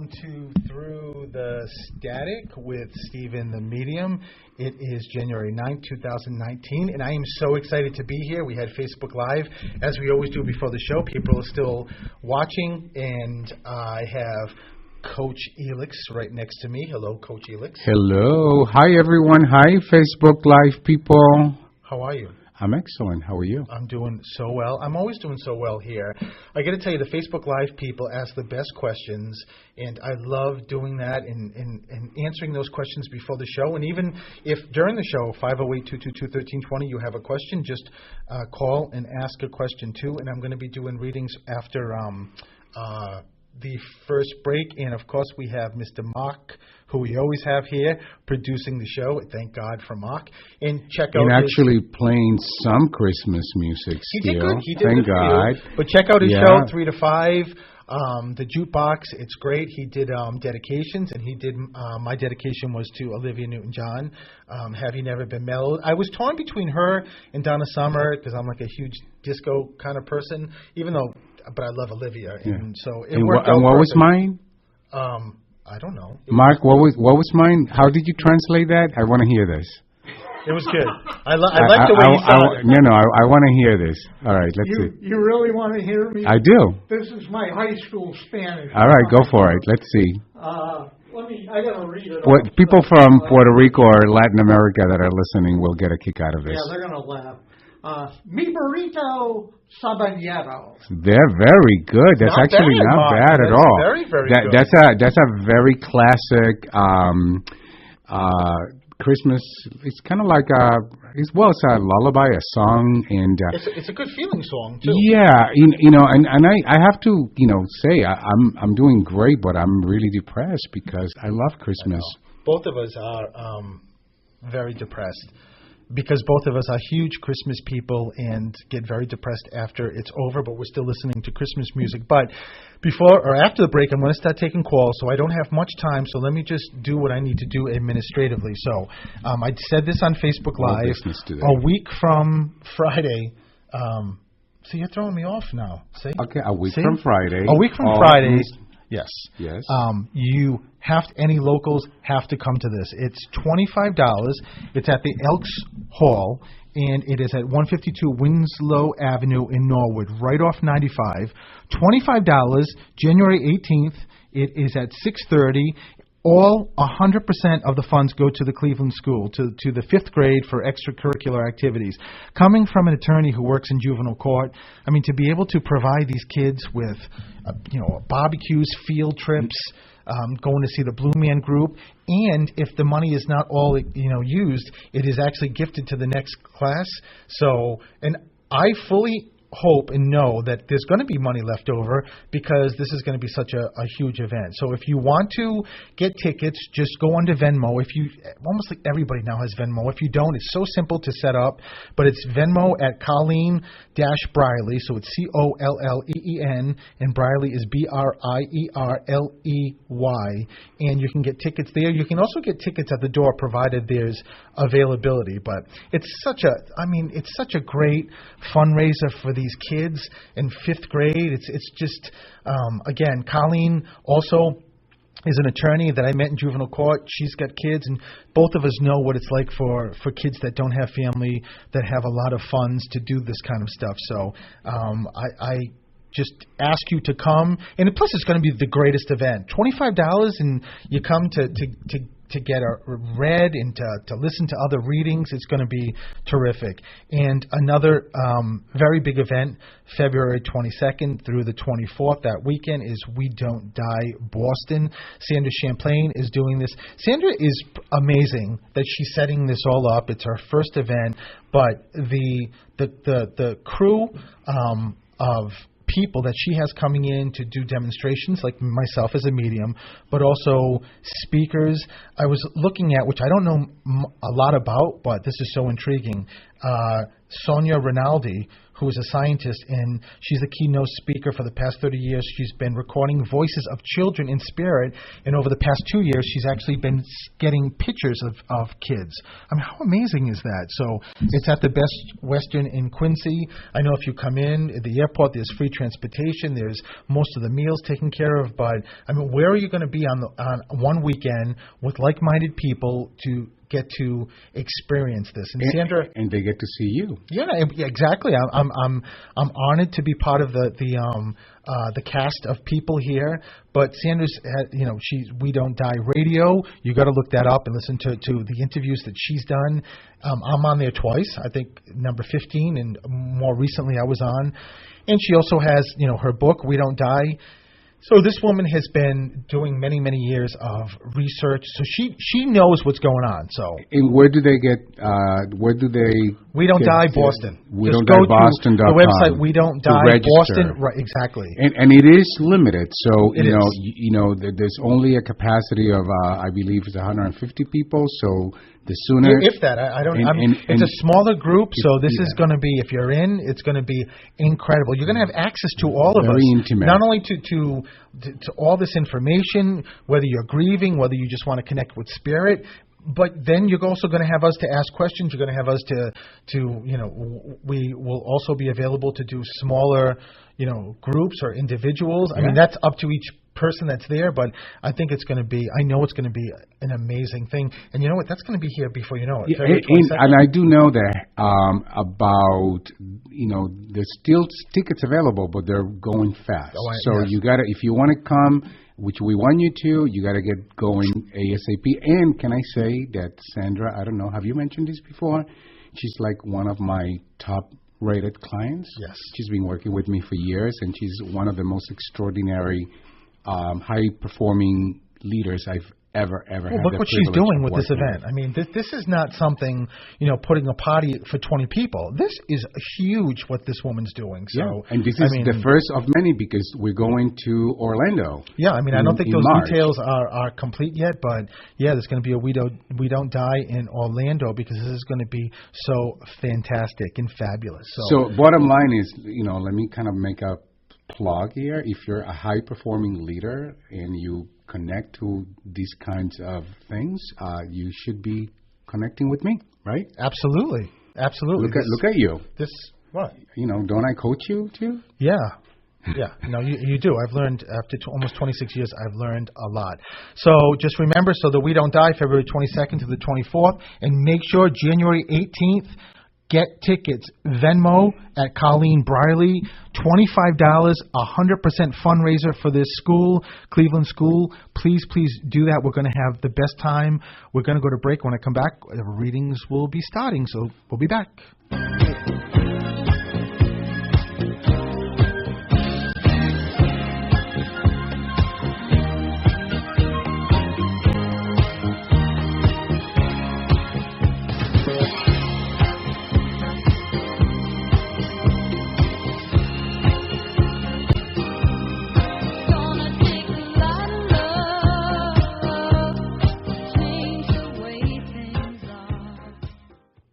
welcome to Through the Static with Stephen the Medium. It is January 9th, 2019, and I am so excited to be here. We had Facebook Live, as we always do before the show. People are still watching, and I have Coach Elix right next to me. Hello, Coach Elix. Hello. Hi, everyone. Hi, Facebook Live people. How are you? I'm excellent. How are you? I'm doing so well. I'm always doing so well here. I got to tell you, the Facebook Live people ask the best questions, and I love doing that and answering those questions before the show. And even if during the show, 508-222-1320, you have a question, just call and ask a question too. And I'm going to be doing readings after the first break. And, of course, we have Mr. Mark, who we always have here, producing the show. Thank God for Mark. And check out actually playing some Christmas music still. He did good. He did Thank good God. But check out his show, 3 to 5. The Jukebox, it's great. He did dedications, and he did my dedication was to Olivia Newton-John. Have You Never Been Mellowed? I was torn between her and Donna Summer because I'm like a huge disco kind of person, but I love Olivia, and so it worked out. And what perfect. was mine? I don't know. Mark, what was mine? How did you translate that? I want to hear this. It was good. I like the way you said it. I want to hear this. All right, let's see. You really want to hear me? I do. This is my high school Spanish. All right, go for it. Let's see. I got to read it. People from Puerto Rico or Latin America that are listening will get a kick out of this. Yeah, they're going to laugh. Mi burrito sabanero. They're very good. That's actually not bad at all. Very, very good. That's a very classic Christmas. It's kind of like it's a lullaby, a song, and it's a good feeling song too. Yeah, and I have to say I'm doing great, but I'm really depressed because I love Christmas. Both of us are very depressed, because both of us are huge Christmas people and get very depressed after it's over, but we're still listening to Christmas music. But before or after the break, I'm going to start taking calls, so I don't have much time, so let me just do what I need to do administratively. So I said this on Facebook Live. A week from Friday. So you're throwing me off now. See? Okay, a week from Friday. A week from Friday. Yes. Yes. Any locals have to come to this. It's $25. It's at the Elks Hall, and it is at 152 Winslow Avenue in Norwood, right off 95. $25, January 18th. It is at 6:30. All 100% of the funds go to the Cleveland School, to the 5th grade for extracurricular activities. Coming from an attorney who works in juvenile court, I mean, to be able to provide these kids with, barbecues, field trips, going to see the Blue Man Group, and if the money is not all used, it is actually gifted to the next class. So, and I fully hope and know that there's going to be money left over because this is going to be such a huge event. So if you want to get tickets, just go onto Venmo. Almost like everybody now has Venmo. If you don't, it's so simple to set up, but it's Venmo at Colleen-Briley. So it's Colleen, and Briley is Brierley, and you can get tickets there. You can also get tickets at the door provided there's availability. But it's such a great fundraiser for these kids in 5th grade. It's just, again, Colleen also is an attorney that I met in juvenile court. She's got kids, and both of us know what it's like for kids that don't have family, that have a lot of funds to do this kind of stuff. So I just ask you to come, and plus it's going to be the greatest event. $25, and you come to get read and to listen to other readings. It's going to be terrific. And another very big event, February 22nd through the 24th, that weekend, is We Don't Die Boston. Sandra Champlain is doing this. Sandra is amazing that she's setting this all up. It's her first event, but the crew of people that she has coming in to do demonstrations, like myself as a medium, but also speakers. I was looking at, which I don't know a lot about, but this is so intriguing, Sonia Rinaldi, who is a scientist, and she's a keynote speaker for the past 30 years. She's been recording voices of children in spirit, and over the past 2 years, she's actually been getting pictures of kids. I mean, how amazing is that? So it's at the Best Western in Quincy. I know if you come in at the airport, there's free transportation. There's most of the meals taken care of. But, I mean, where are you going to be on one weekend with like-minded people to get to experience this? And Sandra, and they get to see you. Yeah, exactly. I'm honored to be part of the cast of people here. But Sandra's, she's We Don't Die Radio. You got to look that up and listen to the interviews that she's done. I'm on there twice. I think number 15, and more recently I was on. And she also has, her book We Don't Die. So this woman has been doing many, many years of research. So she knows what's going on. So and where do they get? We Don't Die Boston. We Don't Die Boston. The website We Don't Die Boston. Right, exactly. And it is limited. So it is. There's only a capacity of I believe it's 150 people. So the sooner, if that, I don't. It's a smaller group, so this is going to be. If you're in, it's going to be incredible. You're going to have access to all of us. Very intimate. Not only to all this information, whether you're grieving, whether you just want to connect with spirit. But then you're also going to have us to ask questions. You're going to have us to we will also be available to do smaller, groups or individuals. I mean, that's up to each person that's there, but I think I know it's going to be an amazing thing. And you know what? That's going to be here before you know it. Yeah, and I do know that about, there's still tickets available, but they're going fast. You got to, if you want to come, which we want you to, you got to get going ASAP. And can I say that Sandra, I don't know, have you mentioned this before? She's like one of my top rated clients. Yes. She's been working with me for years, and she's one of the most extraordinary high-performing leaders I've ever had. Look what she's doing with this event. I mean, this is not something, putting a party for 20 people. This is huge what this woman's doing. So, yeah, and this is the first of many because we're going to Orlando. Yeah, I mean, I don't think those details are complete yet, but yeah, there's going to be a We Don't Die in Orlando because this is going to be so fantastic and fabulous. So bottom line is, let me kind of make a plug here. If you're a high-performing leader and you connect to these kinds of things, you should be connecting with me, right? Absolutely. Look at you. This what? Don't I coach you too? Yeah. Yeah, no, you do. I've learned after almost 26 years. I've learned a lot. So just remember, the We Don't Die, February 22nd to the 24th, and make sure January 18th. Get tickets. Venmo at Colleen Briley. $25, 100% fundraiser for this school, Cleveland School. Please do that. We're going to have the best time. We're going to go to break. When I come back, the readings will be starting, so we'll be back.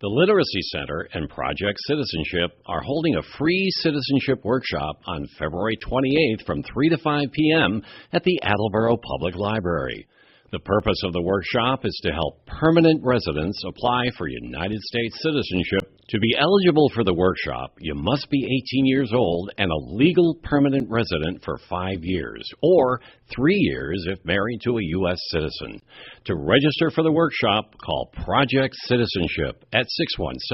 The Literacy Center and Project Citizenship are holding a free citizenship workshop on February 28th from 3 to 5 p.m. at the Attleboro Public Library. The purpose of the workshop is to help permanent residents apply for United States citizenship. To be eligible for the workshop, you must be 18 years old and a legal permanent resident for 5 years, or 3 years if married to a U.S. citizen. To register for the workshop, call Project Citizenship at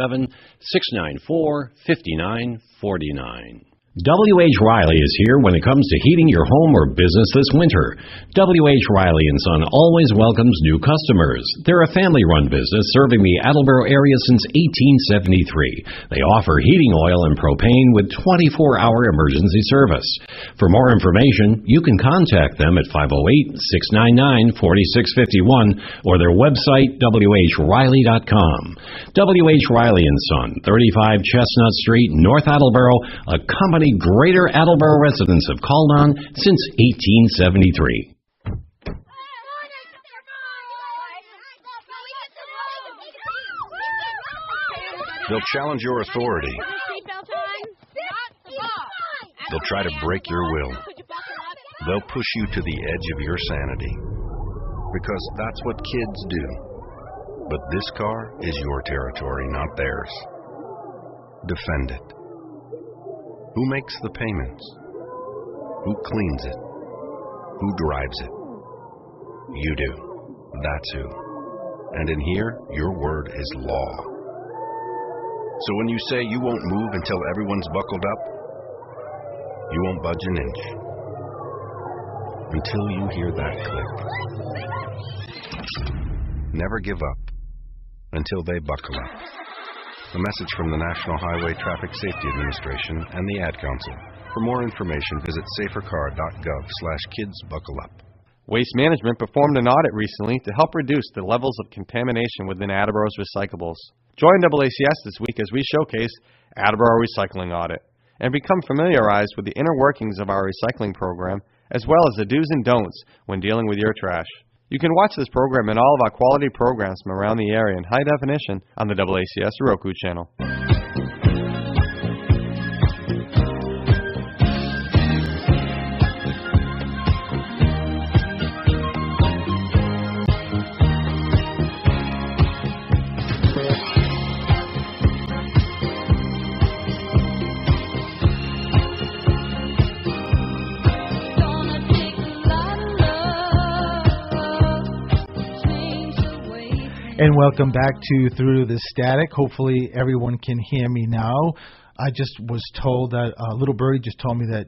617-694-5949. W.H. Riley is here when it comes to heating your home or business this winter. W.H. Riley & Son always welcomes new customers. They're a family-run business serving the Attleboro area since 1873. They offer heating oil and propane with 24-hour emergency service. For more information, you can contact them at 508-699-4651 or their website, whriley.com. W.H. Riley & Son, 35 Chestnut Street, North Attleboro, a company Greater Attleboro residents have called on since 1873. They'll challenge your authority. They'll try to break your will. They'll push you to the edge of your sanity. Because that's what kids do. But this car is your territory, not theirs. Defend it. Who makes the payments? Who cleans it? Who drives it? You do. That's who. And in here, your word is law. So when you say you won't move until everyone's buckled up, you won't budge an inch. Until you hear that click. Never give up until they buckle up. A message from the National Highway Traffic Safety Administration and the Ad Council. For more information, visit safercar.gov/kidsbuckleup. Waste Management performed an audit recently to help reduce the levels of contamination within Attleboro's recyclables. Join AACS this week as we showcase Attleboro Recycling Audit and become familiarized with the inner workings of our recycling program, as well as the do's and don'ts when dealing with your trash. You can watch this program and all of our quality programs from around the area in high definition on the AACS Roku channel. And welcome back to Through the Static. Hopefully everyone can hear me now. I just was told that Little Birdie just told me that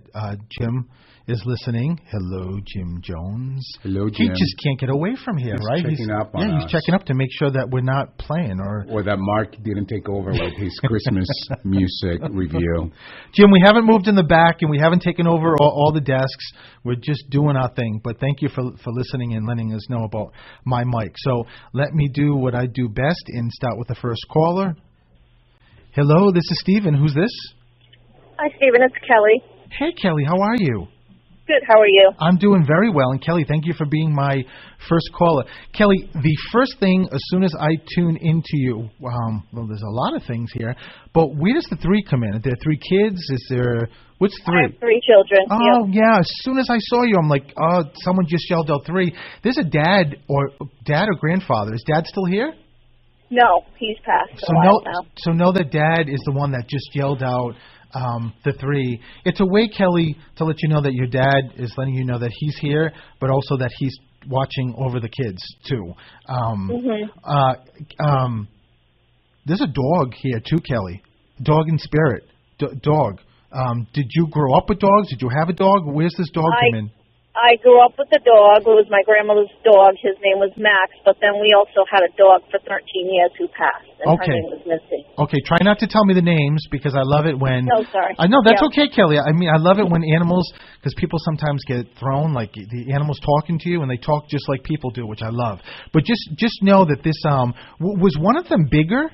Jim is listening. Hello, Jim Jones. Hello, Jim. He just can't get away from here, right? He's checking up on us. He's checking up to make sure that we're not playing. Or that Mark didn't take over with his Christmas music review. Jim, we haven't moved in the back and we haven't taken over all the desks. We're just doing our thing. But thank you for listening and letting us know about my mic. So let me do what I do best and start with the first caller. Hello, this is Stephen. Who's this? Hi, Stephen. It's Kelly. Hey, Kelly. How are you? Good. How are you? I'm doing very well. And, Kelly, thank you for being my first caller. Kelly, the first thing, as soon as I tune into you, well, there's a lot of things here, but where does the three come in? Are there three kids? What's three? I have three children. Oh, yeah. As soon as I saw you, I'm like, oh, someone just yelled out three. There's a dad or grandfather. Is Dad still here? No, he's passed a while now. So know that Dad is the one that just yelled out the three. It's a way, Kelly, to let you know that your dad is letting you know that he's here, but also that he's watching over the kids, too. There's a dog here, too, Kelly. Dog in spirit. Dog. Did you grow up with dogs? Did you have a dog? Where's this dog come in? I grew up with a dog. It was my grandmother's dog. His name was Max, but then we also had a dog for 13 years who passed, and her name was Missy. Okay, try not to tell me the names because I love it when... No, sorry. I know, that's okay, Kelly. I mean, I love it when animals, because people sometimes get thrown, like the animals talking to you, and they talk just like people do, which I love. But just know that this, was one of them bigger?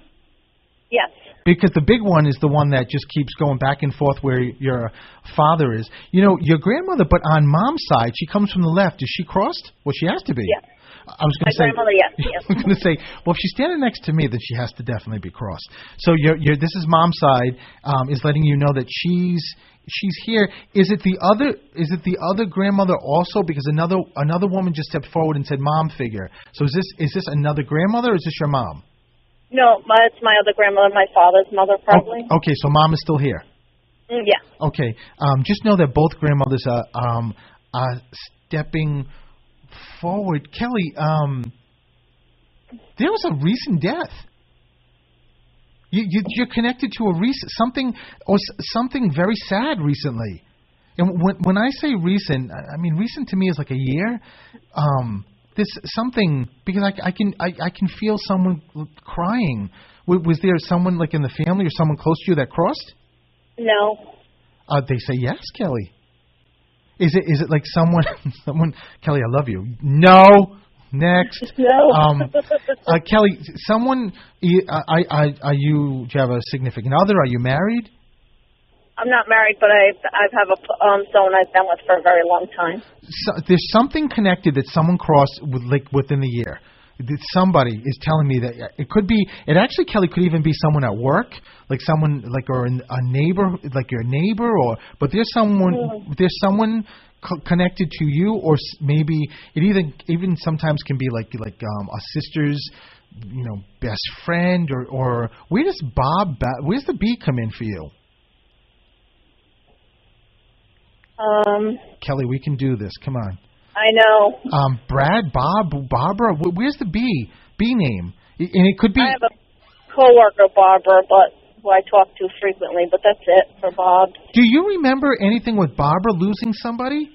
Yes. Because the big one is the one that just keeps going back and forth where your father is. You know, your grandmother, but on Mom's side, she comes from the left. Is she crossed? Well, she has to be. Yes. I was going to say. Grandmother, yes. I was going to say, well, if she's standing next to me, then she has to definitely be crossed. So this is Mom's side is letting you know that she's here. Is it the other grandmother also? Because another woman just stepped forward and said mom figure. So is this another grandmother or is this your mom? No, it's my other grandmother, my father's mother, probably. Oh, okay, so Mom is still here. Yeah. Okay, just know that both grandmothers are stepping forward. Kelly, there was a recent death. You're connected to something very sad recently. And when I say recent, I mean recent to me is like a year. This something because I can feel someone crying. Was there someone like in the family or someone close to you that crossed? No. They say yes, Kelly. Is it like someone? Kelly, I love you. No. Next. No. Kelly, someone. Do you have a significant other? Are you married? I'm not married, but I have someone I've been with for a very long time. So there's something connected that someone crossed within the year. somebody is telling me that it could be. It actually, Kelly, could even be someone at work, like someone or a neighbor, like your neighbor, but there's someone connected to you, or maybe it even sometimes can be like a sister's, best friend, or where's the B come in for you? Kelly, we can do this. Come on. I know. Brad, Bob, Barbara. Where's the B name? And it could be. I have a coworker, Barbara, who I talk to frequently, but that's it for Bob. Do you remember anything with Barbara losing somebody?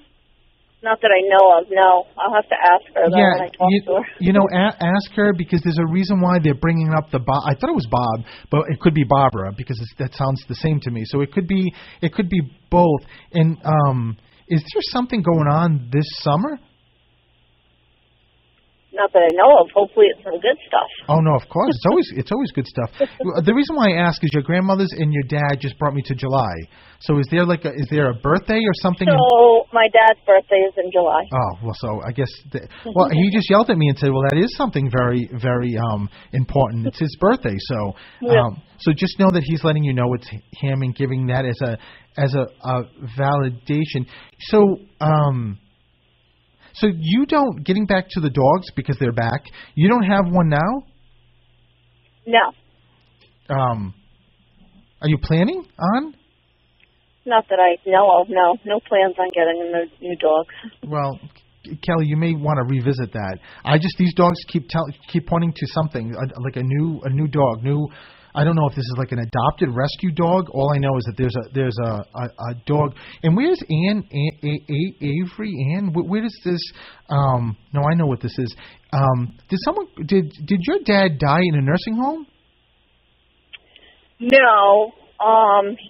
Not that I know of, no. I'll have to ask her when I talk to her. Ask her, because there's a reason why they're bringing up the Bob. I thought it was Bob, but it could be Barbara, because that sounds the same to me. So it could be both. And is there something going on this summer? Not that I know of. Hopefully it's some good stuff. Oh no, of course. It's always good stuff. The reason why I ask is your grandmother's and your dad just brought me to July. So is there a birthday or something? So my dad's birthday is in July. Oh, well, so I guess he just yelled at me and said, "Well, that is something very, very important. It's his birthday." So so just know that he's letting you know it's him and giving that as a validation. So So you don't, getting back to the dogs because they're back, you don't have one now? No. Are you planning on? Not that I know of, no. No plans on getting a new dog. Well, Kelly, you may want to revisit that. These dogs keep pointing to something, like a new dog, I don't know if this is like an adopted rescue dog. All I know is that there's a dog. And where's Avery? Where does this? No, I know what this is. Did your dad die in a nursing home? No.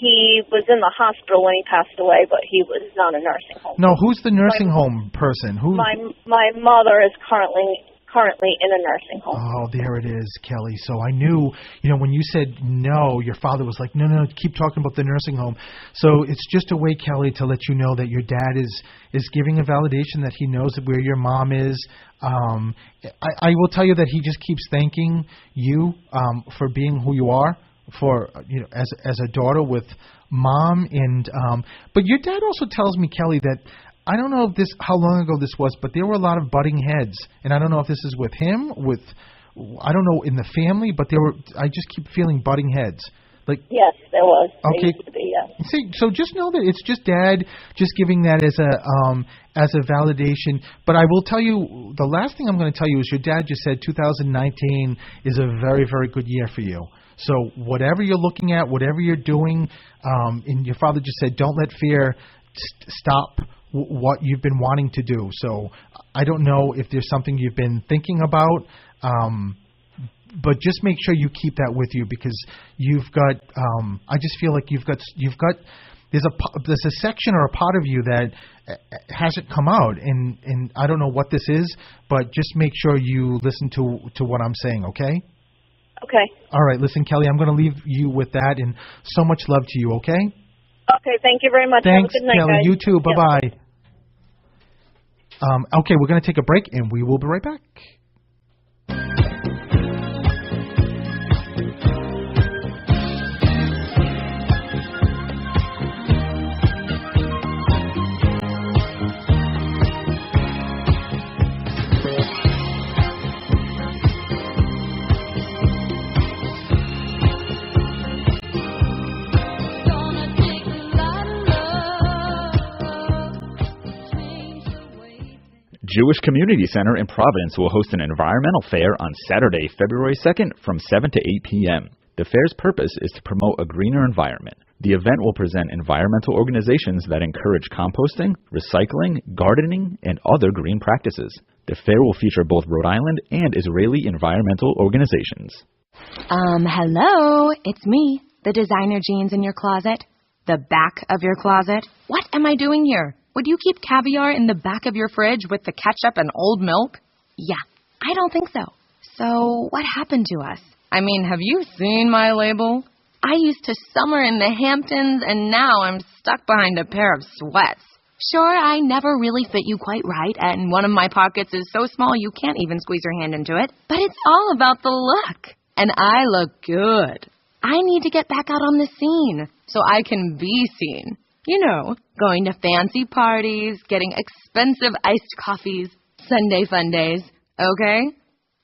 He was in the hospital when he passed away, but he was not a nursing home. No, who's the nursing home person? Who? My mother is currently in a nursing home. Oh, there it is, Kelly. So I knew, when you said no, your father was like, no, keep talking about the nursing home. So it's just a way, Kelly, to let you know that your dad is giving a validation that he knows where your mom is. I will tell you that he just keeps thanking you for being who you are, for as a daughter with mom, and but your dad also tells me, Kelly, that I don't know how long ago this was, but there were a lot of butting heads, and I don't know if this is with him, I don't know, in the family, but I just keep feeling butting heads. Like, yes, there was. Okay. There used to be, yes. See, so just know that it's just Dad just giving that as a validation. But I will tell you, the last thing I'm going to tell you is your dad just said 2019 is a very, very good year for you. So whatever you're looking at, whatever you're doing, and your father just said, don't let fear stop what you've been wanting to do. So I don't know if there's something you've been thinking about, but just make sure you keep that with you, because you've got. I just feel like you've got. There's a section or a part of you that hasn't come out, and I don't know what this is, but just make sure you listen to what I'm saying. Okay. Okay. All right. Listen, Kelly, I'm going to leave you with that, and so much love to you. Okay. Okay. Thank you very much. Thanks, have a good night, Kelly. guys. You too. Bye bye. Okay, we're going to take a break, and we will be right back. Jewish Community Center in Providence will host an environmental fair on Saturday, February 2nd from 7 to 8 p.m. The fair's purpose is to promote a greener environment. The event will present environmental organizations that encourage composting, recycling, gardening, and other green practices. The fair will feature both Rhode Island and Israeli environmental organizations. Hello, it's me, the designer jeans in your closet. The back of your closet. What am I doing here? Would you keep caviar in the back of your fridge with the ketchup and old milk? Yeah, I don't think so. So what happened to us? I mean, have you seen my label? I used to summer in the Hamptons, and now I'm stuck behind a pair of sweats. Sure, I never really fit you quite right, and one of my pockets is so small you can't even squeeze your hand into it. But it's all about the look. And I look good. I need to get back out on the scene so I can be seen. You know, going to fancy parties, getting expensive iced coffees, Sunday fun days, okay?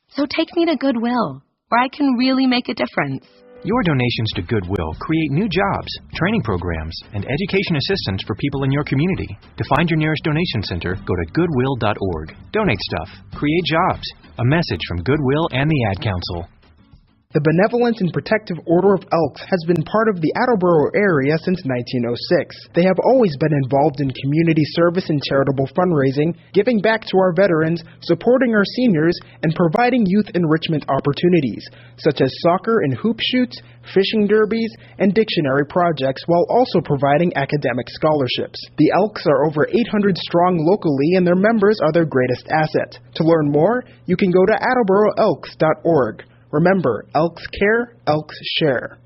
So take me to Goodwill, where I can really make a difference. Your donations to Goodwill create new jobs, training programs, and education assistance for people in your community. To find your nearest donation center, go to goodwill.org. Donate stuff. Create jobs. A message from Goodwill and the Ad Council. The Benevolent and Protective Order of Elks has been part of the Attleboro area since 1906. They have always been involved in community service and charitable fundraising, giving back to our veterans, supporting our seniors, and providing youth enrichment opportunities, such as soccer and hoop shoots, fishing derbies, and dictionary projects, while also providing academic scholarships. The Elks are over 800 strong locally, and their members are their greatest asset. To learn more, you can go to attleboroelks.org. Remember, Elks care, Elks share.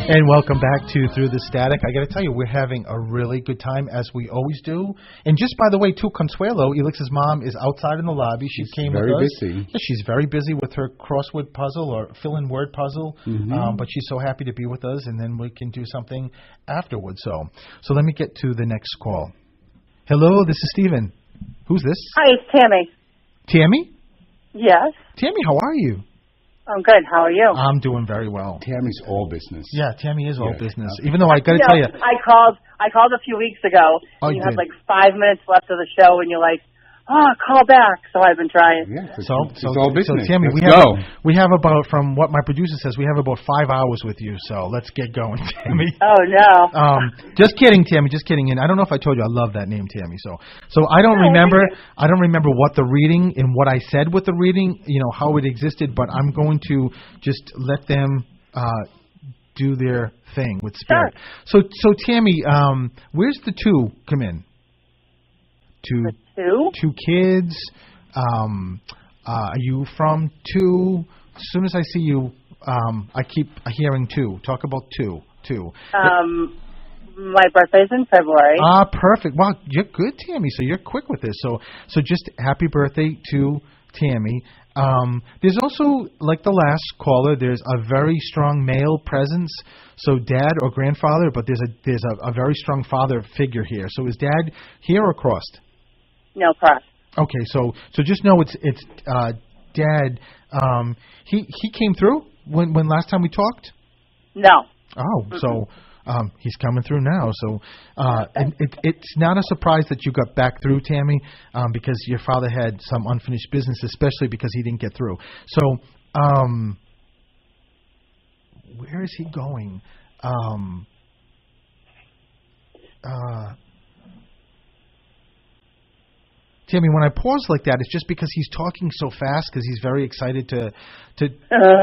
And welcome back to Through the Static. I got to tell you, we're having a really good time, as we always do. And just by the way, too, Consuelo, Elix's mom, is outside in the lobby. She came with us. Very busy. Yeah, she's very busy with her crossword puzzle or fill-in word puzzle. But she's so happy to be with us, and then we can do something afterwards. So let me get to the next call. Hello, this is Steven. Who's this? Hi, it's Tammy. Tammy? Yes. Tammy, how are you? I'm good. How are you? I'm doing very well. Tammy's all business. Yeah, Tammy is all business. Even though I got to tell you, I called a few weeks ago. And you had like 5 minutes left of the show, and you're like, call back. So I've been trying. Yeah, it's all business. So Tammy, we have about, from what my producer says, we have about 5 hours with you. So let's get going, Tammy. Oh no. Just kidding, Tammy. Just kidding. And I don't know if I told you I love that name, Tammy. So I don't remember. I don't remember what the reading and what I said with the reading. You know how it existed, but I'm going to just let them do their thing with spirit. Sure. So Tammy, where's the two come in? Two kids. Are you from two? As soon as I see you, I keep hearing two. Talk about two. My birthday's in February. Perfect. Wow, you're good, Tammy. So you're quick with this. So just happy birthday to Tammy. There's also, like the last caller, there's a very strong male presence. So dad or grandfather, but there's a very strong father figure here. So is dad here or crossed? No, crossed. Okay, so just know it's dad. He came through when last time we talked? No. Oh, so he's coming through now. So and it's not a surprise that you got back through, Tammy, because your father had some unfinished business, especially because he didn't get through. So where is he going? Tammy, when I pause like that, it's just because he's talking so fast because he's very excited to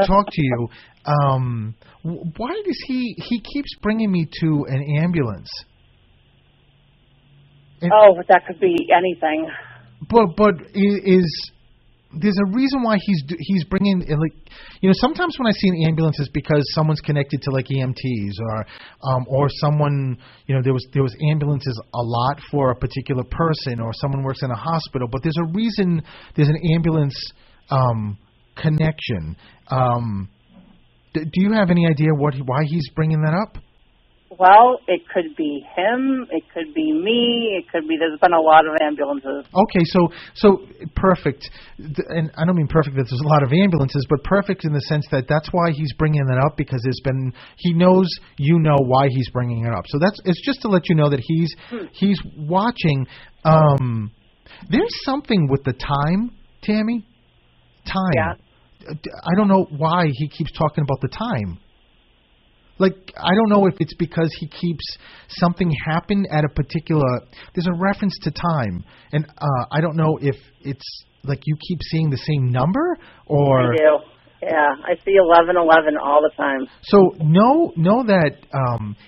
talk to you. Why does he keeps bringing me to an ambulance? That could be anything. But there's a reason why he's bringing, like, you know, sometimes when I see an ambulance it's because someone's connected to like EMTs or someone, you know, there was ambulances a lot for a particular person or someone works in a hospital, but there's a reason there's an ambulance connection. Do you have any idea why he's bringing that up? Well, it could be him. It could be me. It could be. There's been a lot of ambulances. Okay, so perfect. And I don't mean perfect that there's a lot of ambulances, but perfect in the sense that that's why he's bringing that up, because he knows you know why he's bringing it up. So it's just to let you know that he's watching. There's something with the time, Tammy. Time. Yeah. I don't know why he keeps talking about the time. like, I don't know if it's because he keeps something happen at a particular, there's a reference to time, and I don't know if it's like you keep seeing the same number, or... I do. Yeah, I see 1111 all the time. So know that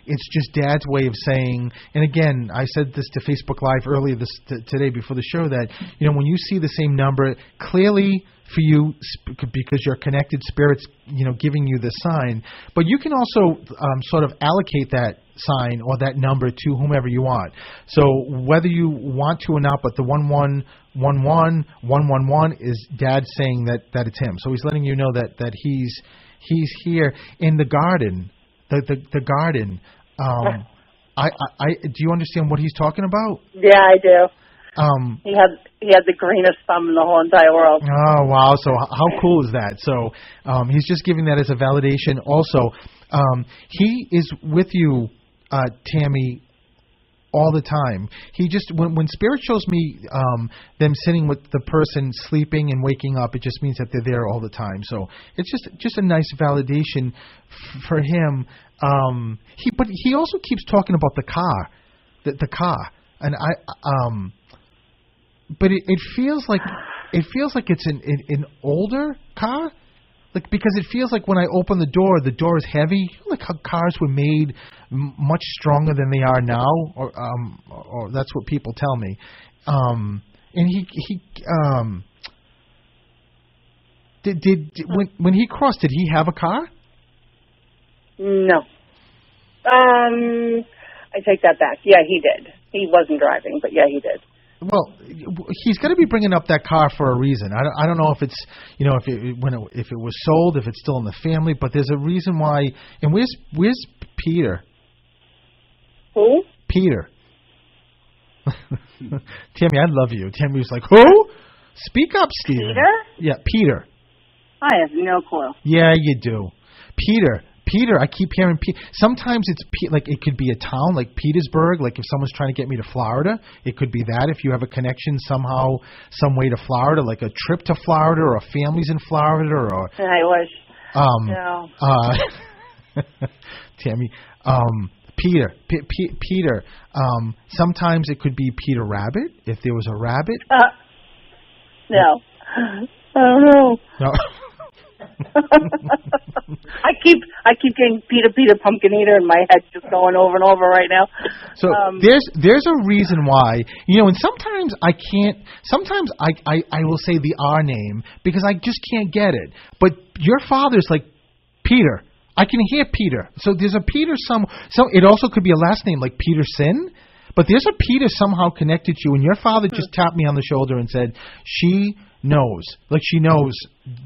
it's just Dad's way of saying, and again, I said this to Facebook Live earlier today before the show, that, you know, when you see the same number, clearly for you, because your connected spirit's, you know, giving you the sign, but you can also sort of allocate that sign or that number to whomever you want. So whether you want to or not, but the 1111 is Dad saying that it's him. So he's letting you know that he's here in the garden. The garden. I do you understand what he's talking about? Yeah, I do. He had the greenest thumb in the whole entire world. Oh, wow. So how cool is that? So he's just giving that as a validation. Also, he is with you, Tammy, all the time. He just, when Spirit shows me them sitting with the person sleeping and waking up, it just means that they're there all the time. So it's just a nice validation for him. But he also keeps talking about the car, the car, and but it feels like it's an older car. Like, because it feels like when I open the door is heavy. Like how cars were made much stronger than they are now, or that's what people tell me. And he when he crossed, did he have a car? No. I take that back. Yeah, he did. He wasn't driving, but yeah, he did. Well, he's going to be bringing up that car for a reason. I don't know if it's, you know, if it was sold, if it's still in the family, but there's a reason why. And where's Peter? Who? Peter. Tammy, I love you. Tammy was like, who? Speak up, Steven. Peter? Yeah, Peter. I have no clue. Yeah, you do. Peter, I keep hearing sometimes it's like it could be a town like Petersburg, like if someone's trying to get me to Florida, it could be that. If you have a connection somehow, some way to Florida, like a trip to Florida or a family's in Florida or... I wish. No. Tammy, Peter, sometimes it could be Peter Rabbit, if there was a rabbit. No. I don't know. No. I keep getting Peter Pumpkin Eater in my head, just going over and over right now. So there's a reason why, you know, and sometimes I can't. Sometimes I will say the R name because I just can't get it. But your father's like Peter. I can hear Peter. So there's a Peter So it also could be a last name like Peterson. But there's a Peter somehow connected to you, and your father just tapped me on the shoulder and said she knows, like she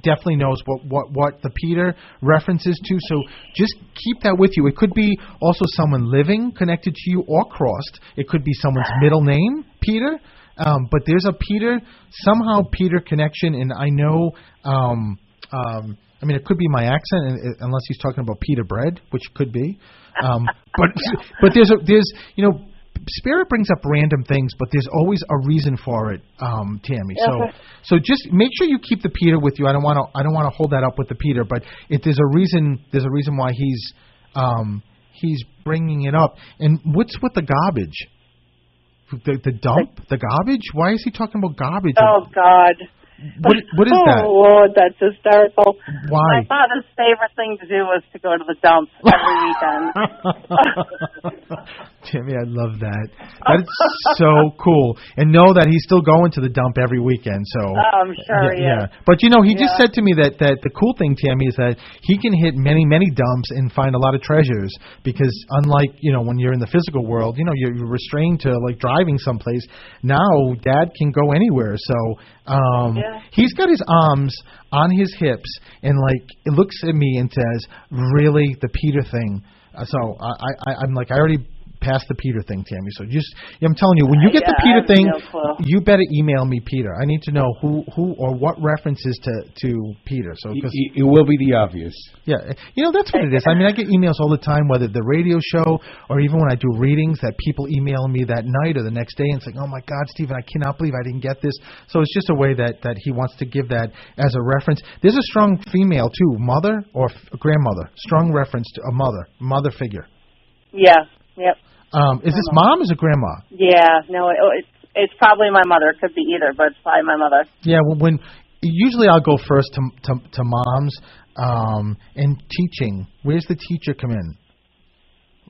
definitely knows what the Peter references to. So just keep that with you. It could be also someone living connected to you or crossed. It could be someone's middle name, Peter. But there's a Peter connection, and I know. I mean, it could be my accent, unless he's talking about pita bread, which could be. But there's you know. Spirit brings up random things, but there's always a reason for it, Tammy. So just make sure you keep the Peter with you. I don't want to hold that up with the Peter, but there's a reason why he's bringing it up. And what's with the garbage? The dump, the garbage? Why is he talking about garbage? Oh God. What is that? Oh Lord, that's hysterical. Why? My father's favorite thing to do was to go to the dump every weekend. Timmy, I love that. That's so cool. And know that he's still going to the dump every weekend. So I'm sure he is. But you know, he just said to me that the cool thing, Tammy, is that he can hit many dumps and find a lot of treasures, because unlike, you know, when you're in the physical world, you know, you're restrained to like driving someplace. Now Dad can go anywhere. So he's got his arms on his hips and like it looks at me and says, "Really, the Peter thing?" So I'm like, I already past the Peter thing, Tammy. So I'm telling you, when you get the Peter thing, you better email me Peter. I need to know who or what references to Peter. So it will be the obvious. Yeah, that's what it is. I mean, I get emails all the time, whether the radio show or even when I do readings, that people email me that night or the next day and saying, "Oh my God, Stephen, I cannot believe I didn't get this." So it's just a way that he wants to give that as a reference. There's a strong female too, mother or grandmother, strong reference to a mother figure. Yeah. Yep. Is this mom or is it grandma? Yeah. No, it's probably my mother. It could be either, but it's probably my mother. Yeah. Well, usually I'll go first to moms and teaching. Where's the teacher come in?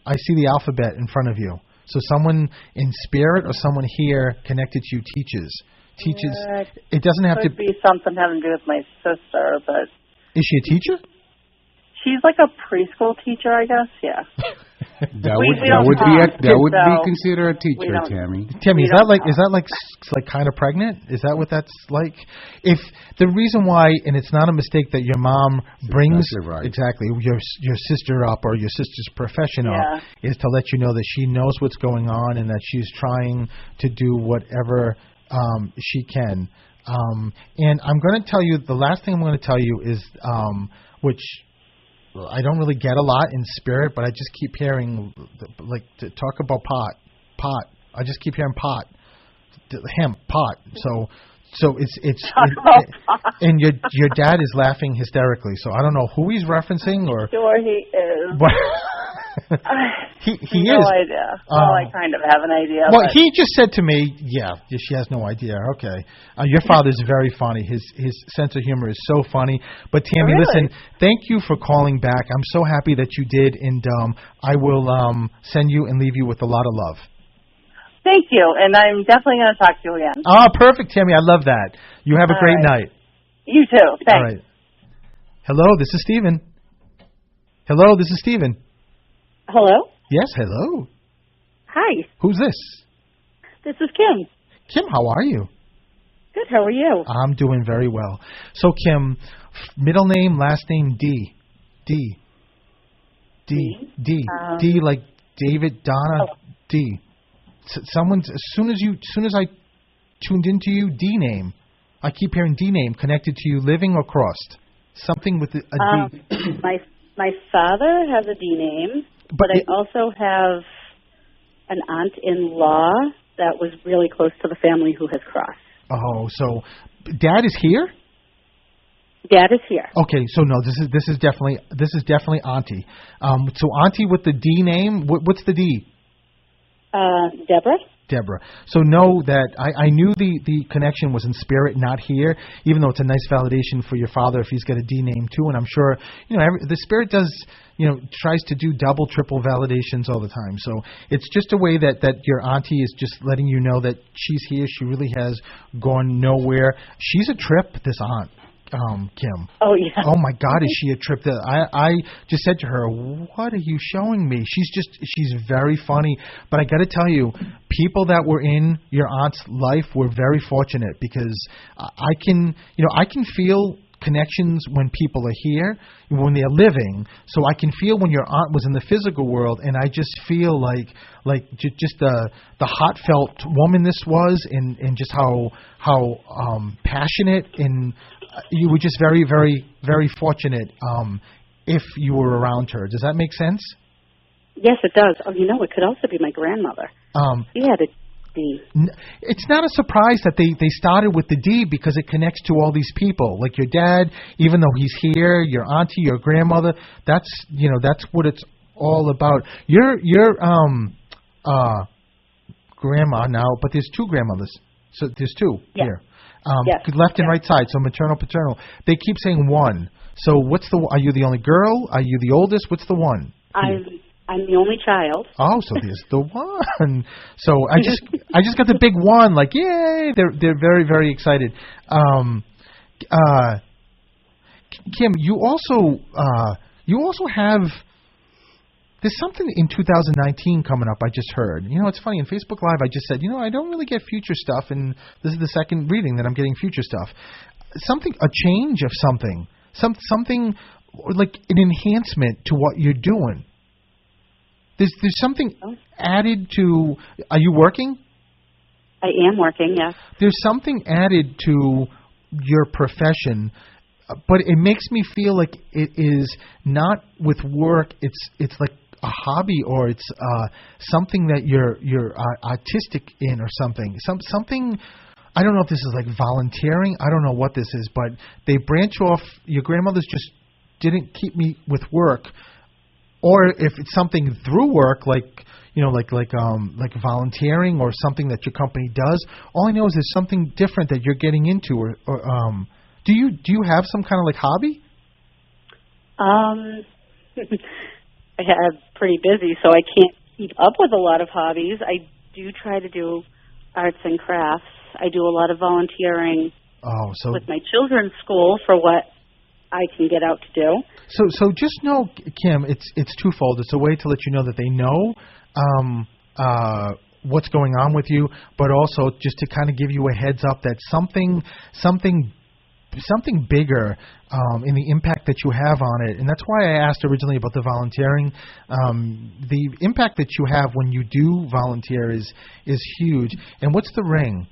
I see the alphabet in front of you. So someone in spirit or someone here connected to you teaches. It doesn't have to be something having to do with my sister, but is she a teacher? She's like a preschool teacher, I guess. Yeah. That would be considered a teacher, Tammy. Tammy, is that like kind of pregnant? Is that what that's like? If the reason why, and it's not a mistake that your mom brings exactly your sister up or your sister's profession up, is to let you know that she knows what's going on and that she's trying to do whatever she can. And I'm going to tell you, the last thing I'm going to tell you is which I don't really get a lot in spirit, but I just keep hearing, like, to talk about pot. I just keep hearing pot, hemp, pot. So it's and your dad is laughing hysterically. So I don't know who he's referencing or. I'm sure he is. he no is. Idea. Well, I kind of have an idea. Well, he just said to me, "Yeah, she has no idea." Okay, your father's very funny. His sense of humor is so funny. But Tammy, listen, thank you for calling back. I'm so happy that you did, and I will send you and leave you with a lot of love. Thank you, and I'm definitely going to talk to you again. Oh, perfect, Tammy. I love that. You have a great night. You too. Thanks. All right. Hello, this is Stephen. Hello, this is Stephen. Hello? Yes, hello. Hi. Who's this? This is Kim. Kim, how are you? Good, how are you? I'm doing very well. So, Kim, middle name, last name, D. D like David, Donna, D. Someone's, as soon as I tuned into you, D name. I keep hearing D name connected to you, living or crossed. Something with a D. My father has a D name. But I also have an aunt-in-law that was really close to the family who has crossed. Oh, so Dad is here? Dad is here. Okay, so no, this is definitely Auntie. So Auntie with the D name, what's the D? Deborah. So know that I knew the connection was in spirit, not here, even though it's a nice validation for your father if he's got a D name too. And I'm sure, the spirit does, tries to do double, triple validations all the time. So it's just a way that your auntie is just letting you know that she's here. She really has gone nowhere. She's a trip, this aunt. Kim. Oh, yeah. Oh, my God, is she a trip? I just said to her, what are you showing me? She's very funny. But I got to tell you, people that were in your aunt's life were very fortunate because I can feel connections when people are here, when they're living. So I can feel when your aunt was in the physical world, and I just feel like just the heartfelt woman this was, and just how passionate, and you were just very, very, very fortunate if you were around her. Does that make sense? Yes, it does. Oh, it could also be my grandmother. She had a D. It's not a surprise that they started with the D because it connects to all these people. Like your dad, even though he's here, your auntie, your grandmother, that's what it's all about. Your grandma now, but there's two grandmothers. So there's two here. Left and right side, so maternal, paternal. They keep saying one. So are you the only girl? Are you the oldest? What's the one? I'm the only child. Oh, so there's the one. So I just got the big one. Like, yay! They're very, very excited. Kim, you also have. There's something in 2019 coming up, I just heard. It's funny, in Facebook Live, I just said, I don't really get future stuff, and this is the second reading that I'm getting future stuff. A change of something like an enhancement to what you're doing. There's something added to. Are you working? I am working, yes. There's something added to your profession, but it makes me feel like it is not with work. It's like a hobby, or it's something that you're artistic in, or something. Something. I don't know if this is like volunteering. I don't know what this is, but they branch off. Your grandmother's just didn't keep me with work, or if it's something through work, like volunteering or something that your company does. All I know is there's something different that you're getting into, or do you have some kind of like hobby? I'm pretty busy, so I can't keep up with a lot of hobbies. I do try to do arts and crafts. I do a lot of volunteering with my children's school for what I can get out to do. So just know, Kim, it's twofold. It's a way to let you know that they know what's going on with you, but also just to kind of give you a heads up that something bigger in the impact that you have on it. And that's why I asked originally about the volunteering. The impact that you have when you do volunteer is huge. And what's the ring?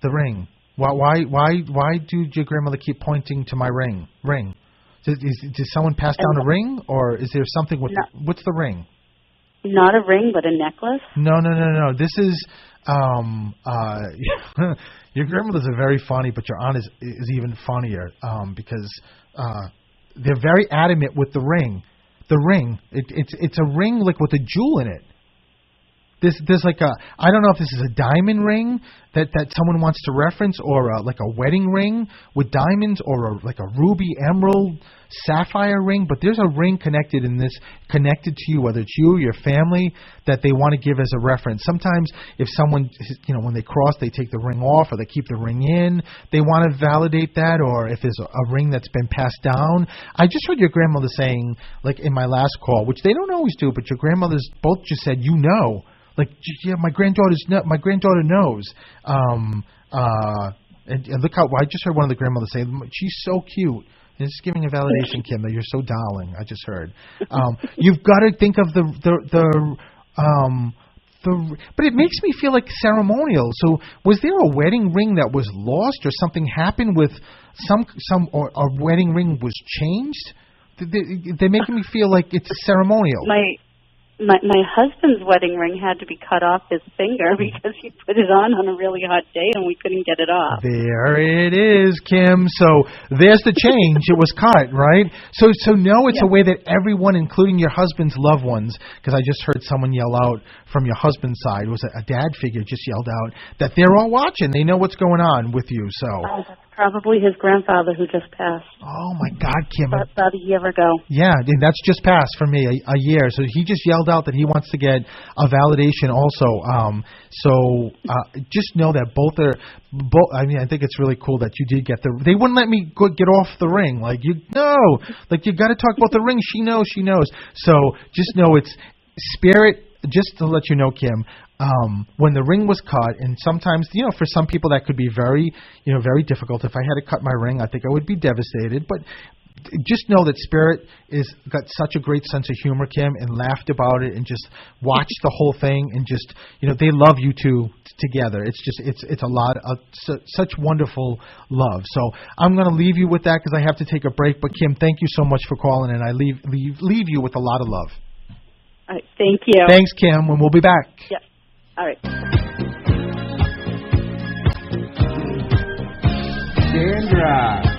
The ring. Why do your grandmother keep pointing to my ring? Did someone pass down a ring, or is there something with what's the ring? Not a ring, but a necklace. No. This is your grandmothers are very funny, but your aunt is even funnier because they're very adamant with the ring. The ring, it's a ring like with a jewel in it. There's like I don't know if this is a diamond ring that someone wants to reference, or like a wedding ring with diamonds, or like a ruby, emerald, sapphire ring. But there's a ring connected to you, whether it's you or your family, that they want to give as a reference. Sometimes if someone, when they cross, they take the ring off, or they keep the ring in, they want to validate that. Or if there's a ring that's been passed down. I just heard your grandmother saying, like in my last call, which they don't always do, but your grandmothers both just said, like, yeah, my granddaughter knows. And look how I just heard one of the grandmothers say, she's so cute. And it's giving a validation, Kim, that you're so darling. I just heard. You've got to think of but it makes me feel like ceremonial. So was there a wedding ring that was lost, or something happened with or a wedding ring was changed? They're making me feel like it's ceremonial. My husband's wedding ring had to be cut off his finger because he put it on a really hot day and we couldn't get it off. There it is, Kim. So there's the change. It was cut, right? So no, it's a way that everyone, including your husband's loved ones, because I just heard someone yell out from your husband's side, it was a dad figure just yelled out, that they're all watching. They know what's going on with you. So that's probably his grandfather who just passed. Oh, my God, Kim. About a year ago. Yeah, and that's just passed for me, a year. So he just yelled out that he wants to get a validation also. Just know that both. I mean, I think it's really cool that you did get they wouldn't let me get off the ring. Like, you got to talk about the ring. She knows. So just know it's spirit. Just to let you know, Kim, when the ring was cut, and sometimes, for some people that could be very, very difficult. If I had to cut my ring, I think I would be devastated. But just know that Spirit got such a great sense of humor, Kim, and laughed about it, and just watched the whole thing, and just, they love you two together. It's a lot of such wonderful love. So I'm going to leave you with that because I have to take a break. But Kim, thank you so much for calling, and I leave you with a lot of love. All right, thank you. Thanks, Kim, and we'll be back. Yep. All right. Sandra.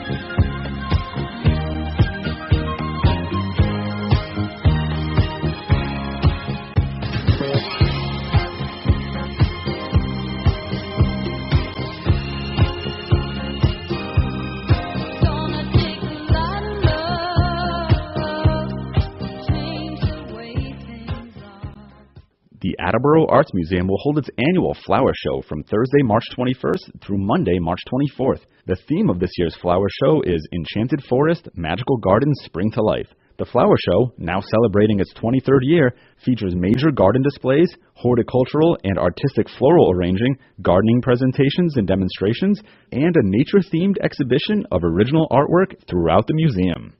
The Attleboro Arts Museum will hold its annual flower show from Thursday, March 21st through Monday, March 24th. The theme of this year's flower show is Enchanted Forest, Magical Gardens Spring to Life. The flower show, now celebrating its 23rd year, features major garden displays, horticultural and artistic floral arranging, gardening presentations and demonstrations, and a nature-themed exhibition of original artwork throughout the museum.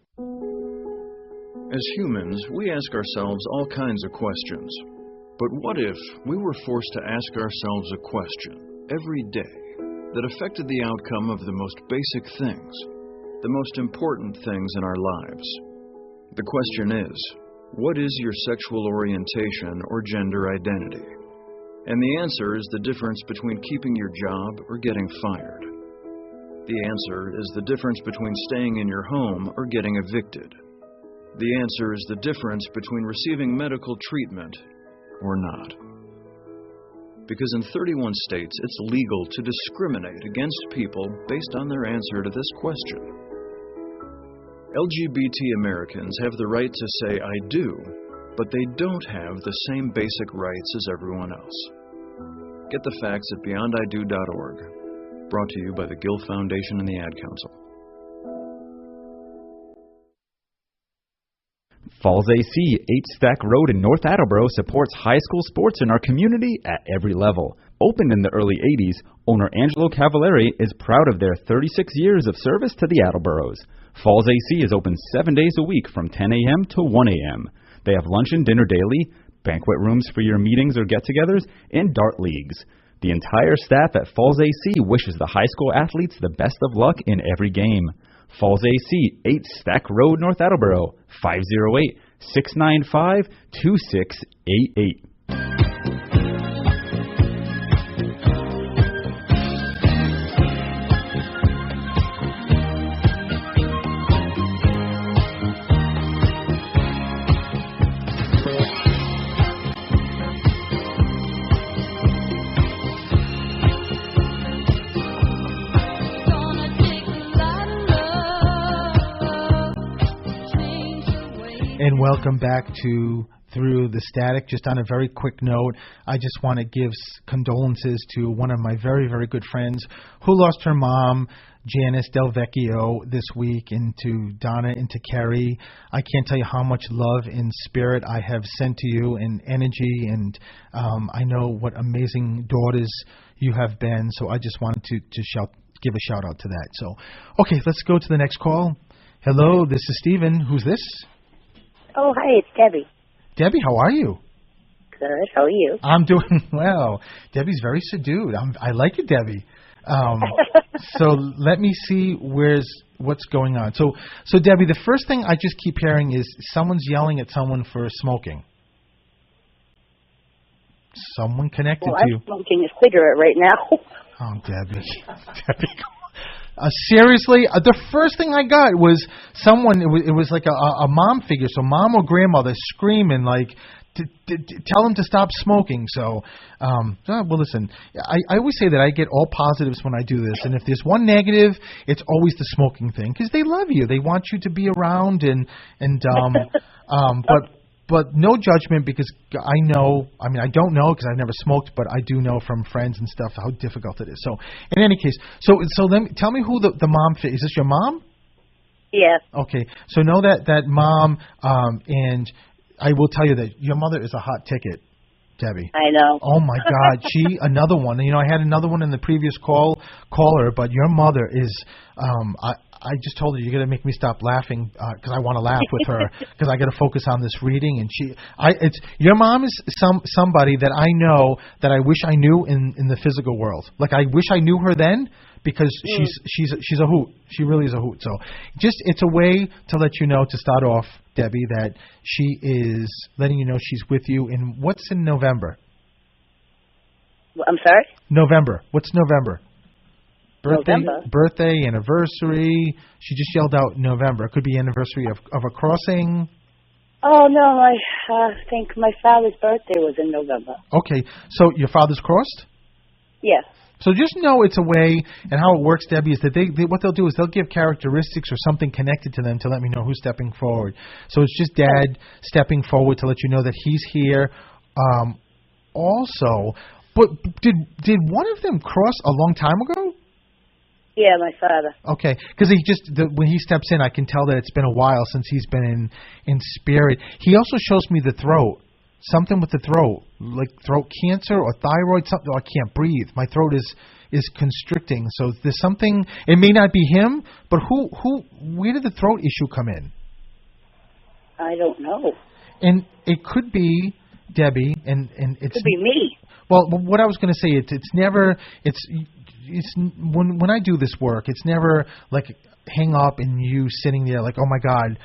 As humans, we ask ourselves all kinds of questions. But what if we were forced to ask ourselves a question every day that affected the outcome of the most basic things, the most important things in our lives? The question is, what is your sexual orientation or gender identity? And the answer is the difference between keeping your job or getting fired. The answer is the difference between staying in your home or getting evicted. The answer is the difference between receiving medical treatment or not. Because in 31 states, it's legal to discriminate against people based on their answer to this question. LGBT Americans have the right to say I do, but they don't have the same basic rights as everyone else. Get the facts at beyondido.org. Brought to you by the Gill Foundation and the Ad Council. Falls AC, 8 Stack Road in North Attleboro supports high school sports in our community at every level. Opened in the early 80s, owner Angelo Cavallari is proud of their 36 years of service to the Attleboros. Falls AC is open 7 days a week from 10 a.m. to 1 a.m. They have lunch and dinner daily, banquet rooms for your meetings or get-togethers, and dart leagues. The entire staff at Falls AC wishes the high school athletes the best of luck in every game. Falls AC, 8 Stack Road, North Attleboro, 508-695-2688. And welcome back to Through the Static. Just on a very quick note, I just want to give condolences to one of my very, very good friends who lost her mom, Janice Del Vecchio, this week, and to Donna and to Carrie. I can't tell you how much love and spirit I have sent to you and energy, and I know what amazing daughters you have been, so I just wanted to give a shout out to that. So, okay, let's go to the next call. Hello, this is Stephen. Who's this? Oh, hi, it's Debbie. Debbie, how are you? Good. How are you? I'm doing well. Debbie's very subdued. I like it, Debbie. So let me see what's going on. So Debbie, the first thing I just keep hearing is someone's yelling at someone for smoking. Someone connected to you. I'm smoking a cigarette right now. Oh, Debbie. Seriously, the first thing I got was someone. It was like a mom figure, so mom or grandmother screaming like, "Tell them to stop smoking." So, well, listen. I always say that I get all positives when I do this, and if there's one negative, it's always the smoking thing because they love you, they want you to be around, But no judgment because I don't know because I've never smoked, but I do know from friends and stuff how difficult it is. So in any case, so tell me who the mom is. This your mom? Yes. Okay. So know that mom, and I will tell you that your mother is a hot ticket, Debbie. I know. Oh my God, another one. You know, I had another one in the previous caller, but your mother is. I just told her you're gonna make me stop laughing because I want to laugh with her because I got to focus on this reading. And your mom is somebody that I know that I wish I knew in the physical world. Like I wish I knew her then because she's a hoot. She really is a hoot. So it's a way to let you know to start off, Debbie, that she is letting you know she's with you. And what's in November? I'm sorry? November. What's November? Birthday, anniversary. She just yelled out November. It could be anniversary of a crossing. Oh, no, I think my father's birthday was in November. Okay, so your father's crossed? Yes. So just know it's a way, and how it works, Debbie, is that what they'll do is they'll give characteristics or something connected to them to let me know who's stepping forward. So it's just Dad stepping forward to let you know that he's here. Also, but did one of them cross a long time ago? Yeah, my father. Okay, because when he steps in, I can tell that it's been a while since he's been in spirit. He also shows me the throat, something with the throat, like throat cancer or thyroid, something. Oh, I can't breathe. My throat is constricting. So there's something. It may not be him, but where did the throat issue come in? I don't know. And it could be, Debbie, and it could be me. Well, what I was going to say, it's never, it's when I do this work, it's never like hang up and you sitting there like, oh my God,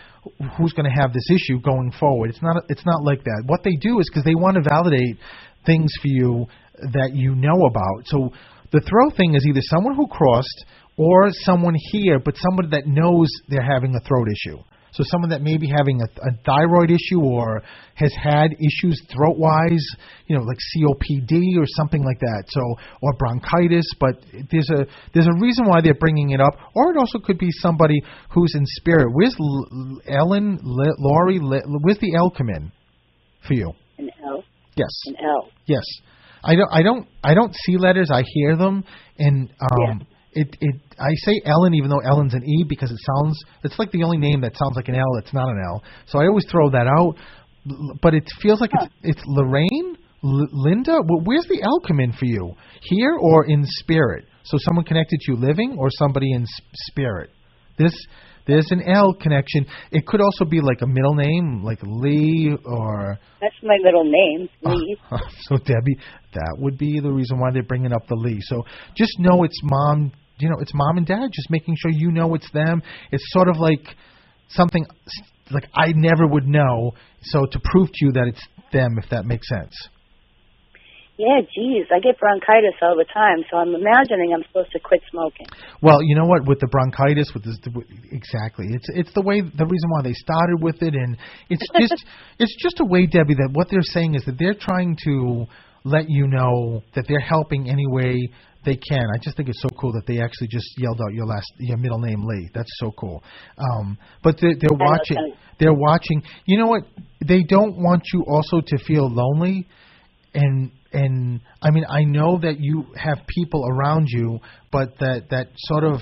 who's going to have this issue going forward? It's not like that. What they do is because they want to validate things for you that you know about. So the throat thing is either someone who crossed or someone here, but somebody that knows they're having a throat issue. So someone that may be having a thyroid issue or has had issues throat-wise, like COPD or something like that. So, or bronchitis. But there's a reason why they're bringing it up. Or it also could be somebody who's in spirit. Where's Ellen, Lori? Where's the L come in for you? An L. Yes. An L. Yes. I don't see letters. I hear them, and I say Ellen even though Ellen's an E because it's like the only name that sounds like an L that's not an L. So I always throw that out. But it feels like it's Lorraine, Linda. Well, where's the L come in for you? Here or in spirit? So someone connected to you living or somebody in spirit? There's an L connection. It could also be like a middle name, like Lee or... That's my middle name, Lee. So, Debbie, that would be the reason why they're bringing up the Lee. So just know it's mom, it's mom and dad, just making sure you know it's them. It's sort of like something like I never would know, so to prove to you that it's them, if that makes sense. Yeah, geez, I get bronchitis all the time, so I'm imagining I'm supposed to quit smoking. Well, you know what? With the bronchitis, exactly. It's the reason why they started with it, and it's just a way, Debbie, that what they're saying is that they're trying to let you know that they're helping any way they can. I just think it's so cool that they actually just yelled out your middle name, Lee. That's so cool. But they're watching. They're watching. You know what? They don't want you also to feel lonely. And I mean, I know that you have people around you, but that sort of,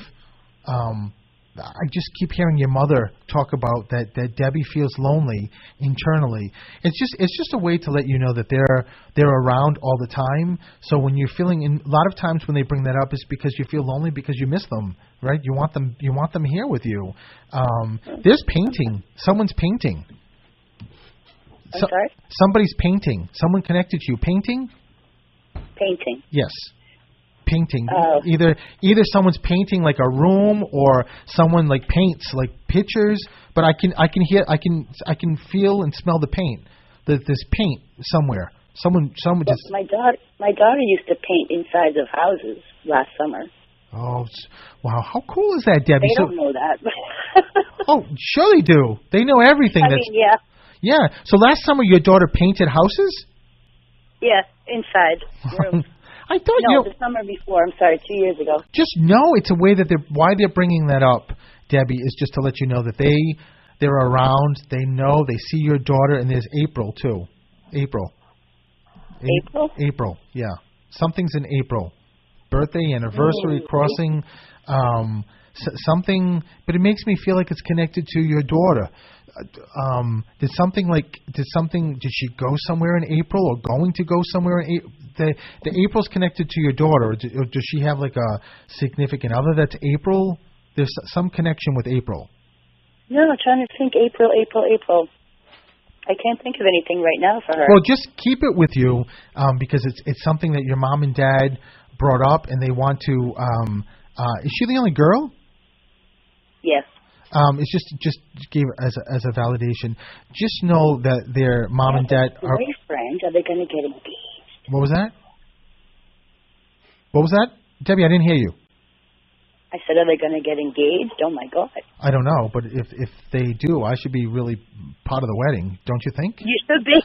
I just keep hearing your mother talk about that Debbie feels lonely internally. It's just a way to let you know that they're around all the time. So when you're feeling, a lot of times when they bring that up, it's because you feel lonely because you miss them, right? You want them here with you. There's painting. Someone's painting. I'm sorry? Somebody's painting. Someone connected to you. Painting? Painting. Yes. Painting. Either someone's painting like a room or someone like paints like pictures, but I can feel and smell the paint. There's paint somewhere. Someone just my daughter used to paint insides of houses last summer. Oh, wow. How cool is that, Debbie? They don't know that. Oh, sure they do. They know everything. Yeah. Yeah. So last summer your daughter painted houses? Yeah, inside rooms. I thought the summer before. I'm sorry, 2 years ago. Just know it's a way that why they're bringing that up, Debbie, is just to let you know that they're around. They know. They see your daughter, and there's April too. April. April. Yeah. Something's in April. Birthday, anniversary, crossing, something. But it makes me feel like it's connected to your daughter. Did she go somewhere in April or going to go somewhere in April? The April's connected to your daughter, or does she have like a significant other that's April? There's some connection with April. No, I'm trying to think April. I can't think of anything right now for her. Well, just keep it with you because it's something that your mom and dad brought up, and they want to. Is she the only girl? Yes. It's just gave as a validation. Just know that their mom and dad are boyfriend. Are they going to get engaged? What was that? What was that, Debbie? I didn't hear you. I said, are they going to get engaged? Oh my God! I don't know, but if they do, I should be really part of the wedding, don't you think? You should be.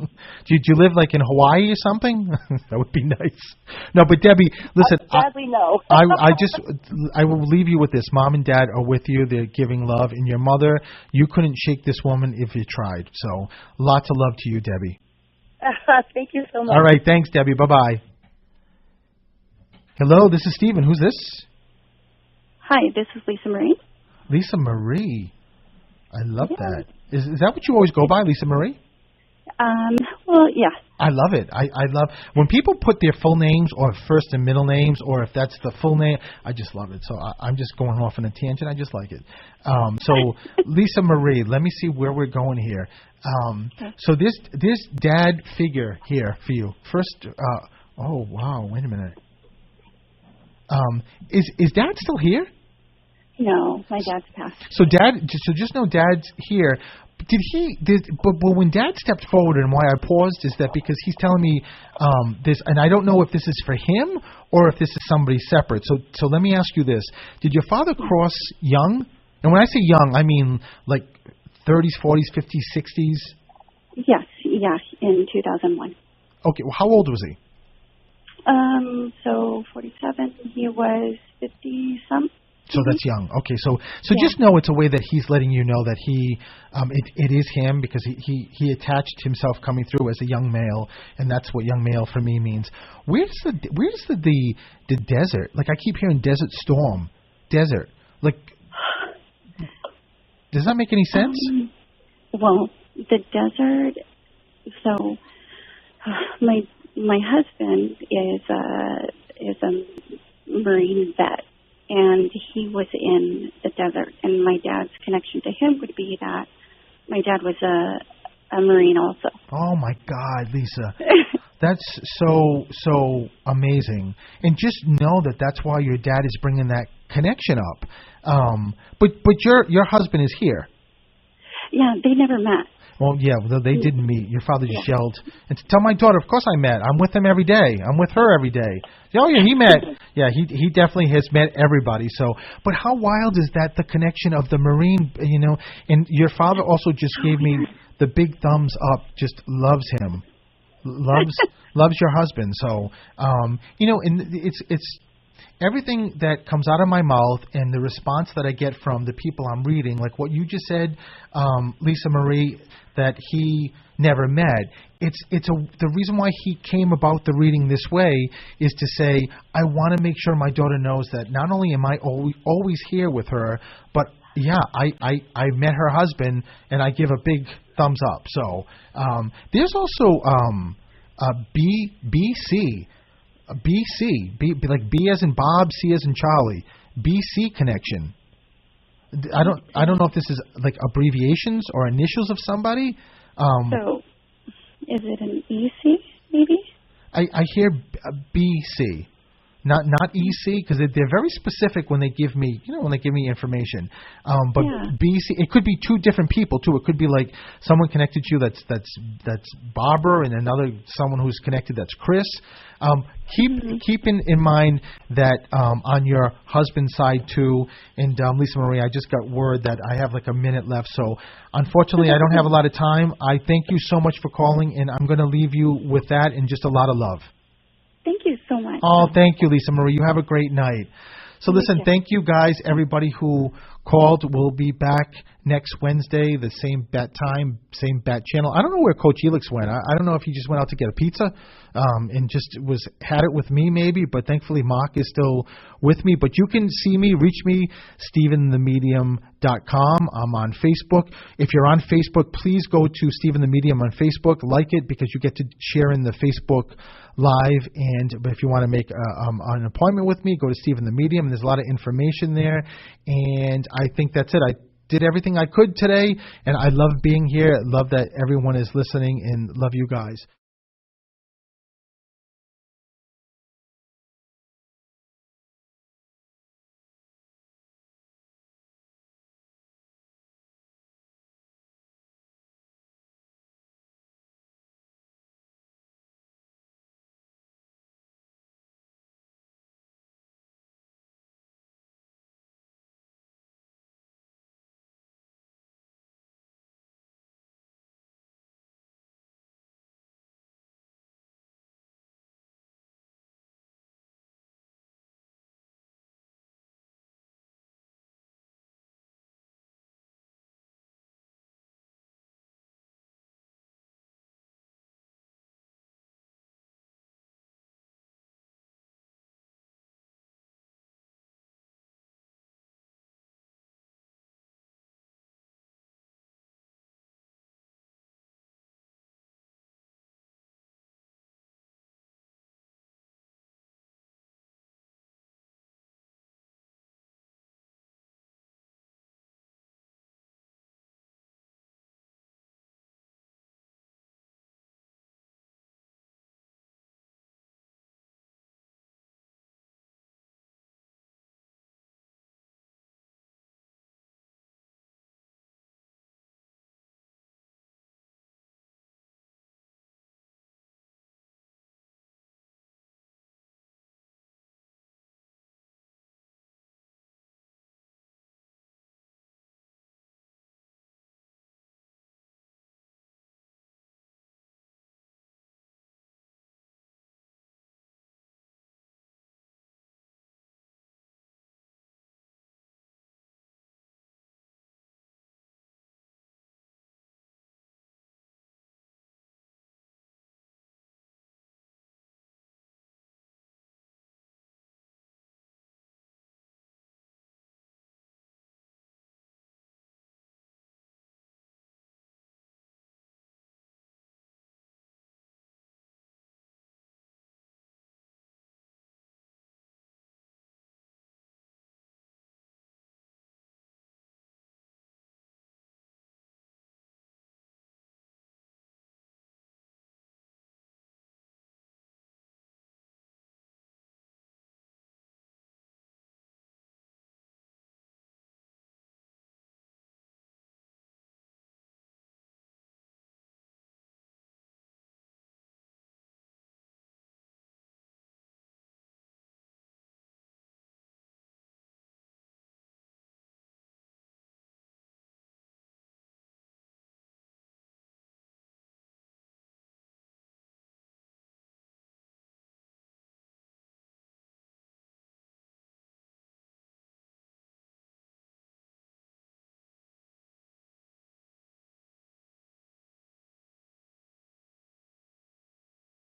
Do you live like in Hawaii or something? That would be nice. No, but Debbie, listen. Sadly, no. I will leave you with this. Mom and Dad are with you. They're giving love, and your mother, you couldn't shake this woman if you tried. So, lots of love to you, Debbie. Thank you so much. All right, thanks, Debbie. Bye-bye. Hello, this is Stephen. Who's this? Hi, this is Lisa Marie. Lisa Marie. I love that. Is that what you always go by, Lisa Marie? Well, yeah. I love it. I love when people put their full names or first and middle names, or if that's the full name. I just love it. So I'm just going off on a tangent. I just like it. So Lisa Marie, let me see where we're going here. So this dad figure here for you. First, oh wow, wait a minute. Is Dad still here? No, my dad's passed. So just know Dad's here. But when Dad stepped forward, and why I paused is that because he's telling me this, and I don't know if this is for him or if this is somebody separate. So let me ask you this: did your father cross young? And when I say young, I mean like 30s, 40s, 50s, 60s. Yes, in 2001. Okay, well, how old was he? So 47. He was 50-some. So that's young. Okay, so yeah. Just know it's a way that he's letting you know that he, it is him, because he attached himself coming through as a young male, and that's what young male for me means. Where's the desert? Like I keep hearing desert storm, desert. Like, does that make any sense? Well, the desert. So my husband is a Marine vet. And he was in the desert, and my dad's connection to him would be that my dad was a Marine also. Oh my God, Lisa, that's so amazing. And just know that that's why your dad is bringing that connection up. But your husband is here. Yeah, they never met. Well, yeah, they didn't meet. Your father just yelled. And to tell my daughter, of course I met. I'm with him every day. I'm with her every day. Oh, yeah, he met. Yeah, he definitely has met everybody. So, but how wild is that, the connection of the Marine, you know? And your father also just gave me the big thumbs up, just loves him. Loves your husband. So, you know, and it's everything that comes out of my mouth and the response that I get from the people I'm reading, like what you just said, Lisa Marie, that he never met. The reason why he came about the reading this way is to say, I want to make sure my daughter knows that not only am I always here with her, but yeah, I met her husband and I give a big thumbs up. So there's also BC. Like B as in Bob, C as in Charlie. BC connection. I don't know if this is like abbreviations or initials of somebody. So, is it an EC maybe? I hear BC, not EC, because they're very specific when they give me information. But yeah. BC, it could be two different people too. It could be like someone connected to you that's Barbara, and another someone who's connected that's Chris. Keep in mind that on your husband's side too, and Lisa Marie, I just got word that I have like a minute left, so unfortunately I don't have a lot of time. I thank you so much for calling, and I'm going to leave you with that and just a lot of love. Thank you so much. Oh, thank you, Lisa Marie. You have a great night. So listen, thank you guys, everybody who called. We'll be back next Wednesday, the same bat time, same bat channel. I don't know where Coach Elix went. I don't know if he just went out to get a pizza and just had it with me maybe, but thankfully Mark is still with me. But you can see me, reach me, StephenTheMedium.com. I'm on Facebook. If you're on Facebook, please go to Stephen the Medium on Facebook, like it, because you get to share in the Facebook Live. And if you want to make an appointment with me, go to Stephen the Medium. There's a lot of information there. And I think that's it. I did everything I could today, and I love being here. I love that everyone is listening, and love you guys.